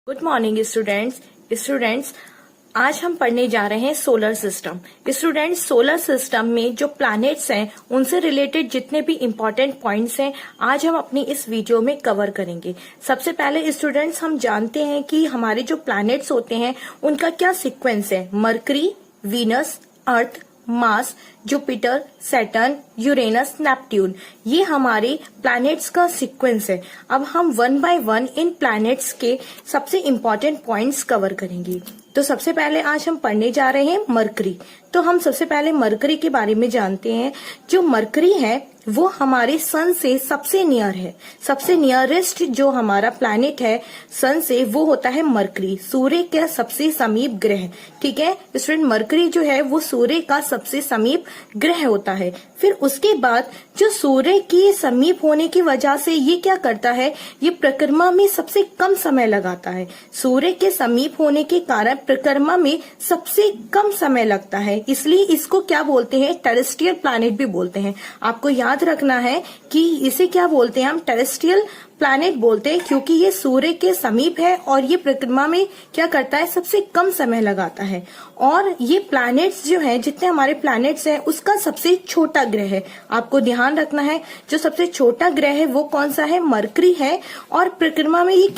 Good morning students. आज हम पढ़ने जा रहे हैं solar system. Students, solar system में जो प्लैनेट्स हैं उनसे रिलेटेड जितने भी इम्पोर्टेंट पॉइंट्स हैं आज हम अपनी इस वीडियो में कवर करेंगे। सबसे पहले स्टूडेंट्स हम जानते हैं कि हमारे जो प्लैनेट्स होते हैं उनका क्या सीक्वेंस है। Mercury, Venus, Earth, Mars, Jupiter, Saturn, Uranus, Neptune, ये हमारे प्लैनेट्स का सीक्वेंस है। अब हम वन बाय वन इन प्लैनेट्स के सबसे इम्पोर्टेंट पॉइंट्स कवर करेंगे। तो सबसे पहले आज हम पढ़ने जा रहे हैं मरकरी। तो हम सबसे पहले मरकरी के बारे में जानते हैं। जो मरकरी है वो हमारे सन से सबसे नियर है। सबसे नियरेस्ट जो हमारा प्लैनेट है सन से वो होता है मरकरी, सूर्य का सबसे समीप ग्रह। ठीक है स्टूडेंट, मरकरी जो है वो सूर्य का सबसे समीप ग्रह होता है। फिर उसके बाद जो सूर्य के समीप होने की वजह से ये क्या करता है, ये परिक्रमा में सबसे कम समय लगाता है। सूर्य के समीप होने के कारण परिक्रमा में सबसे कम समय लगता है, इसलिए इसको क्या बोलते हैं, टेरेस्ट्रियल प्लैनेट भी बोलते हैं। आपको याद रखना है कि इसे क्या बोलते हैं, हम टेरेस्ट्रियल प्लैनेट बोलते हैं क्योंकि ये सूर्य के समीप है और ये परिक्रमा में क्या करता है, सबसे कम समय लगाता है। और ये प्लैनेट्स जो हैं, जितने हमारे प्लैनेट्स हैं उसका सबसे छोटा ग्रह है। आपको ध्यान रखना है जो सबसे छोटा ग्रह है वो कौन सा है, मरकरी है। और परिक्रमा में ये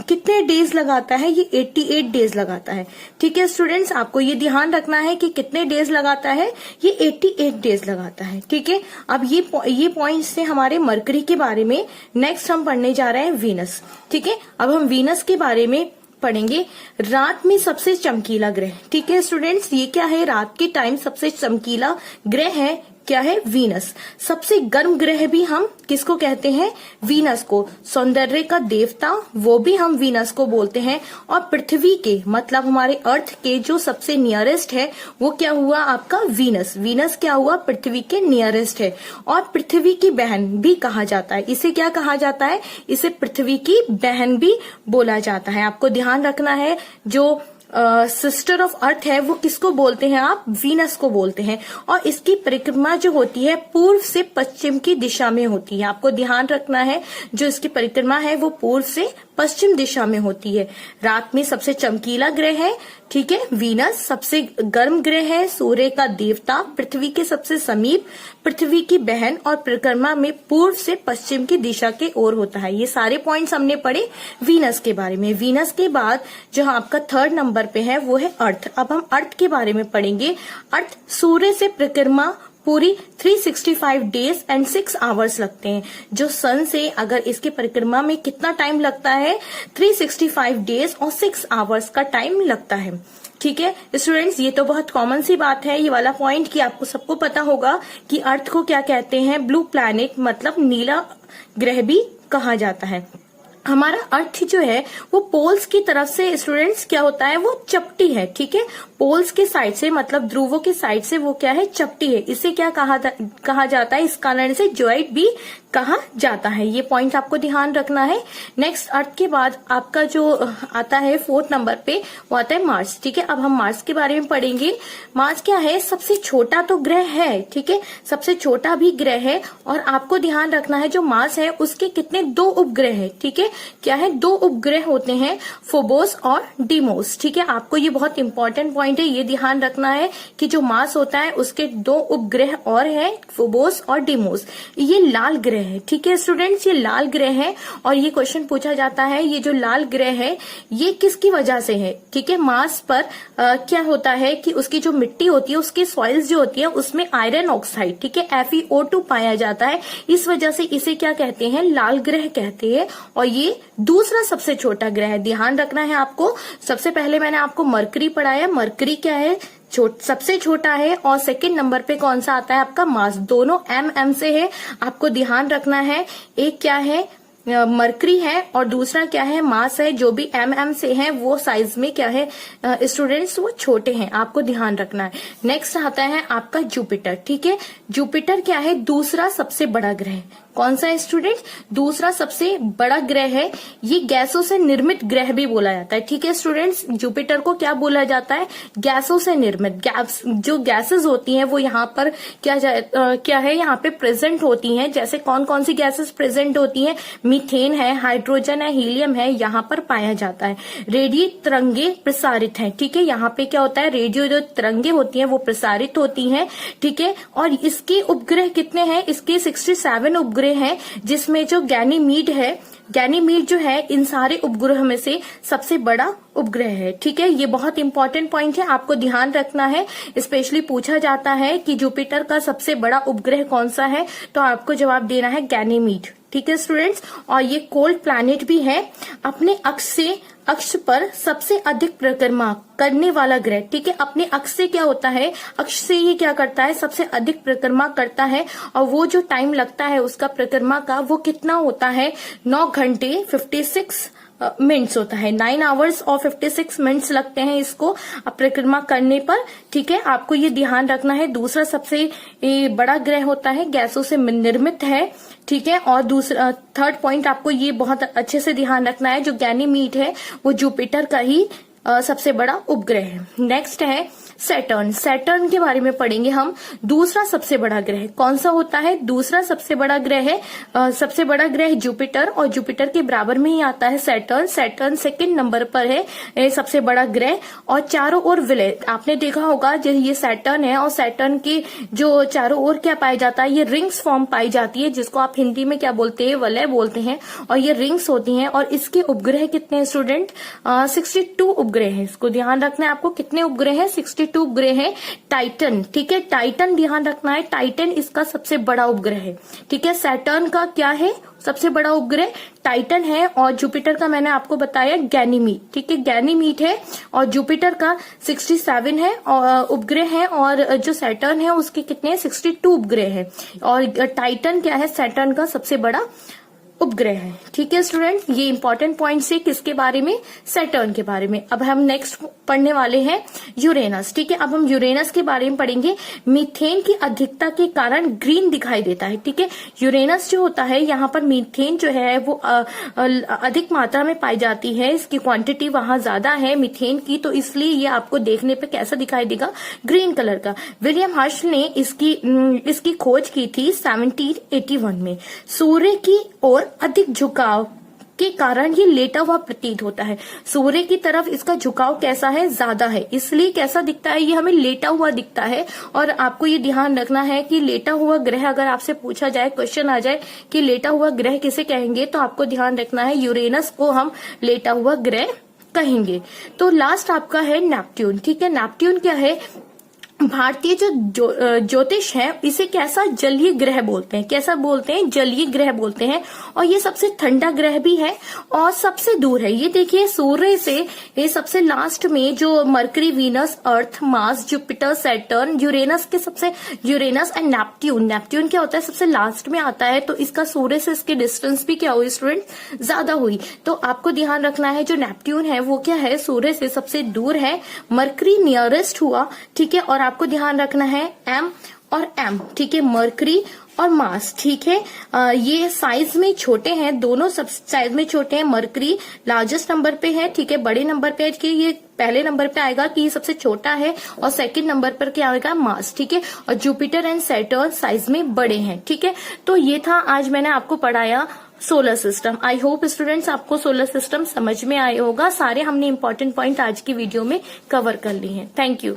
कितने डेज लगाता है, ये 88 डेज लगाता है। ठीक है स्टूडेंट्स, आपको ये ध्यान रखना है कि कितने डेज लगाता है, ये 88 डेज लगाता है। ठीक है, अब ये पॉइंट्स थे हमारे मरकरी के बारे में। नेक्स्ट हम पढ़ने जा रहे हैं वीनस। ठीक है, अब हम वीनस के बारे में पढ़ेंगे। रात में सबसे चमकीला ग्रह। ठीक है स्टूडेंट्स, ये क्या है, रात के टाइम सबसे चमकीला ग्रह है, क्या है, वीनस। सबसे गर्म ग्रह भी हम किसको कहते हैं, वीनस को। सौंदर्य का देवता वो भी हम वीनस को बोलते हैं। और पृथ्वी के मतलब हमारे अर्थ के जो सबसे नियरेस्ट है वो क्या हुआ आपका, वीनस। वीनस क्या हुआ, पृथ्वी के नियरेस्ट है। और पृथ्वी की बहन भी कहा जाता है। इसे क्या कहा जाता है, इसे पृथ्वी की बहन भी बोला जाता है। आपको ध्यान रखना है जो सिस्टर ऑफ अर्थ है वो किसको बोलते हैं, आप वीनस को बोलते हैं। और इसकी परिक्रमा जो होती है पूर्व से पश्चिम की दिशा में होती है। आपको ध्यान रखना है जो इसकी परिक्रमा है वो पूर्व से पश्चिम दिशा में होती है। रात में सबसे चमकीला ग्रह है, ठीक है, वीनस। सबसे गर्म ग्रह है, सूर्य का देवता, पृथ्वी के सबसे समीप, पृथ्वी की बहन। और परिक्रमा में पूर्व से पश्चिम की दिशा के ओर होता है। ये सारे पॉइंट्स हमने पढ़े वीनस के बारे में। वीनस के बाद जो आपका थर्ड नंबर पे है वो है अर्थ। अब हम अर्थ के बारे में पढ़ेंगे। अर्थ सूर्य से परिक्रमा पूरी 365 डेज एंड 6 आवर्स लगते हैं। जो सन से अगर इसके परिक्रमा में कितना टाइम लगता है, 365 डेज और 6 आवर्स का टाइम लगता है। ठीक है स्टूडेंट्स, ये तो बहुत कॉमन सी बात है ये वाला पॉइंट कि आपको सबको पता होगा कि अर्थ को क्या कहते हैं, ब्लू प्लैनेट मतलब नीला ग्रह भी कहा जाता है। हमारा अर्थ जो है वो पोल्स की तरफ से स्टूडेंट्स क्या होता है, वो चपटी है। ठीक है, पोल्स के साइड से मतलब ध्रुवों की साइड से वो क्या है, चपटी है। इसे क्या कहा जाता है, इस कारण से जॉइंट भी कहा जाता है। ये पॉइंट आपको ध्यान रखना है। नेक्स्ट अर्थ के बाद आपका जो आता है फोर्थ नंबर पे वो आता है मार्स। ठीक है, अब हम मार्स के बारे में पढ़ेंगे। मार्स क्या है, सबसे छोटा तो ग्रह है। ठीक है, सबसे छोटा भी ग्रह है। और आपको ध्यान रखना है जो मार्स है उसके कितने, 2 उपग्रह है। ठीक है, क्या है, 2 उपग्रह होते हैं, फोबोस और डीमोस। ठीक है, आपको ये बहुत इंपॉर्टेंट पॉइंट है, ये ध्यान रखना है कि जो मार्स होता है उसके 2 उपग्रह और है, फोबोस और डीमोस। ये लाल ग्रह है। ठीक है स्टूडेंट्स, ये लाल ग्रह है। और ये क्वेश्चन पूछा जाता है ये जो लाल ग्रह है ये किसकी वजह से है। ठीक है, मार्स पर क्या होता है कि उसकी जो मिट्टी होती है, उसकी सॉइल्स जो होती है उसमें आयरन ऑक्साइड, ठीक है, FeO2 पाया जाता है। इस वजह से इसे क्या कहते हैं, लाल ग्रह कहते हैं। और ये दूसरा सबसे छोटा ग्रह है। ध्यान रखना है आपको। सबसे पहले मैंने आपको मरकरी पढ़ाया, मरकरी क्या है, सबसे छोटा है। और सेकंड नंबर पे कौन सा आता है आपका, मार्स। दोनों MM से है, आपको ध्यान रखना है। एक क्या है, मरकरी है और दूसरा क्या है, मार्स है। जो भी MM से है वो साइज में क्या है स्टूडेंट्स, वो छोटे हैं, आपको ध्यान रखना है। नेक्स्ट आता है आपका जुपिटर। ठीक है, जुपिटर क्या है, दूसरा सबसे बड़ा ग्रह। कौन सा है स्टूडेंट? दूसरा सबसे बड़ा ग्रह है। ये गैसों से निर्मित ग्रह भी बोला जाता है। ठीक है स्टूडेंट्स, जुपिटर को क्या बोला जाता है? गैसों से निर्मित। गैस, जो गैसेस होती हैं वो यहाँ पर क्या है, यहाँ पे प्रेजेंट होती हैं। जैसे कौन कौन सी गैसेस प्रेजेंट होती हैं? मीथेन है, हाइड्रोजन है, हीलियम है, यहाँ पर पाया जाता है। रेडियो तरंगे प्रसारित हैं। ठीक है, यहाँ पे क्या होता है? रेडियो जो तरंगे होती हैं वो प्रसारित होती हैं। ठीक है, और इसके उपग्रह कितने हैं? इसके 67 उपग्रह हैं, जिसमें जो गैनीमीड है, गैनीमीड जो है इन सारे उपग्रह में से सबसे बड़ा उपग्रह है। ठीक है, ये बहुत इंपॉर्टेंट पॉइंट है, आपको ध्यान रखना है। स्पेशली पूछा जाता है कि जुपिटर का सबसे बड़ा उपग्रह कौन सा है, तो आपको जवाब देना है गैनीमीड। ठीक है स्टूडेंट्स, और ये कोल्ड प्लैनेट भी है। अपने अक्ष पर सबसे अधिक परिक्रमा करने वाला ग्रह। ठीक है, अपने अक्ष से क्या होता है? अक्ष से ये क्या करता है? सबसे अधिक परिक्रमा करता है, और वो जो टाइम लगता है उसका परिक्रमा का, वो कितना होता है? 9 घंटे 56 मिनट्स होता है। 9 आवर्स और 56 मिनट्स लगते हैं इसको परिक्रमा करने पर। ठीक है, आपको ये ध्यान रखना है। दूसरा सबसे बड़ा ग्रह होता है, गैसों से निर्मित है। ठीक है, और दूसरा थर्ड पॉइंट आपको ये बहुत अच्छे से ध्यान रखना है, जो गैनीमीड है वो जुपिटर का ही सबसे बड़ा उपग्रह है। नेक्स्ट है सैटर्न। सैटर्न के बारे में पढ़ेंगे हम। दूसरा सबसे बड़ा ग्रह कौन सा होता है? दूसरा सबसे बड़ा ग्रह है, सबसे बड़ा ग्रह जुपिटर, और जुपिटर के बराबर में ही आता है सैटर्न। सैटर्न सेकंड नंबर पर है सबसे बड़ा ग्रह, और चारों ओर विलय। आपने देखा होगा जो ये सैटर्न है, और सैटर्न के जो चारों ओर क्या पाया जाता है? ये रिंग्स फॉर्म पाई जाती है, जिसको आप हिंदी में क्या बोलते हैं? वलय बोलते हैं, और ये रिंग्स होती हैं। और इसके उपग्रह कितने हैं स्टूडेंट? 62 उपग्रह है। इसको ध्यान रखना है आपको, कितने उपग्रह है? 62 उपग्रह है। टाइटन, ठीक है, टाइटन ध्यान रखना है, टाइटन इसका सबसे बड़ा उपग्रह है। ठीक है, सैटर्न का क्या है? सबसे बड़ा उपग्रह टाइटन है, और जुपिटर का मैंने आपको बताया गैनीमीड। ठीक है, गैनीमीड है, और जुपिटर का 67 है और उपग्रह है, और जो सैटर्न है उसके कितने? 62 उपग्रह है, और टाइटन क्या है? सैटर्न का सबसे बड़ा उपग्रह है। ठीक है स्टूडेंट, ये इंपॉर्टेंट पॉइंट्स है किसके बारे में? सैटर्न के बारे में। अब हम नेक्स्ट पढ़ने वाले हैं यूरेनस। ठीक है, अब हम यूरेनस के बारे में पढ़ेंगे। मीथेन की अधिकता के कारण ग्रीन दिखाई देता है। ठीक है, यूरेनस जो होता है, यहाँ पर मीथेन जो है वो अधिक मात्रा में पाई जाती है, इसकी क्वांटिटी वहां ज्यादा है मीथेन की, तो इसलिए ये आपको देखने पे कैसा दिखाई देगा? ग्रीन कलर का। विलियम हर्श ने इसकी खोज की थी 1781 में। सूर्य की ओर अधिक झुकाव के कारण ये लेटा हुआ प्रतीत होता है। सूर्य की तरफ इसका झुकाव कैसा है? ज्यादा है, इसलिए कैसा दिखता है? ये हमें लेटा हुआ दिखता है। और आपको ये ध्यान रखना है कि लेटा हुआ ग्रह, अगर आपसे पूछा जाए, क्वेश्चन आ जाए कि लेटा हुआ ग्रह किसे कहेंगे, तो आपको ध्यान रखना है यूरेनस को हम लेटा हुआ ग्रह कहेंगे। तो लास्ट आपका है नेपट्यून। ठीक है, नेपट्यून क्या है? भारतीय जो ज्योतिष है, इसे कैसा? जलीय ग्रह बोलते हैं। कैसा बोलते हैं? जलीय ग्रह बोलते हैं, और ये सबसे ठंडा ग्रह भी है और सबसे दूर है। ये देखिए, सूर्य से ये सबसे लास्ट में जो mercury, Venus, Earth, Mars, Jupiter, Saturn, Uranus and Neptune. Neptune क्या होता है? सबसे लास्ट में आता है, तो इसका सूर्य से इसकी डिस्टेंस भी क्या हुई स्टूडेंट? ज्यादा हुई। तो आपको ध्यान रखना है, जो नेपट्यून है वो क्या है? सूर्य से सबसे दूर है। मरकरी नियरेस्ट हुआ। ठीक है, और आपको ध्यान रखना है एम और एम। ठीक है, मरकरी और मार्स। ठीक है, ये साइज में छोटे हैं, दोनों सब साइज में छोटे हैं। मरकरी लार्जेस्ट नंबर पे है। ठीक है, बड़े नंबर पे है कि ये पहले नंबर पे आएगा कि ये सबसे छोटा है, और सेकंड नंबर पर क्या आएगा? मार्स। ठीक है, और जुपिटर एंड सैटर्न साइज में बड़े हैं। ठीक है, तो ये था आज मैंने आपको पढ़ाया solar system. I hope students आपको सोलर सिस्टम समझ में आए होगा। सारे हमने इंपॉर्टेंट पॉइंट आज की वीडियो में कवर कर लिए हैं। Thank you.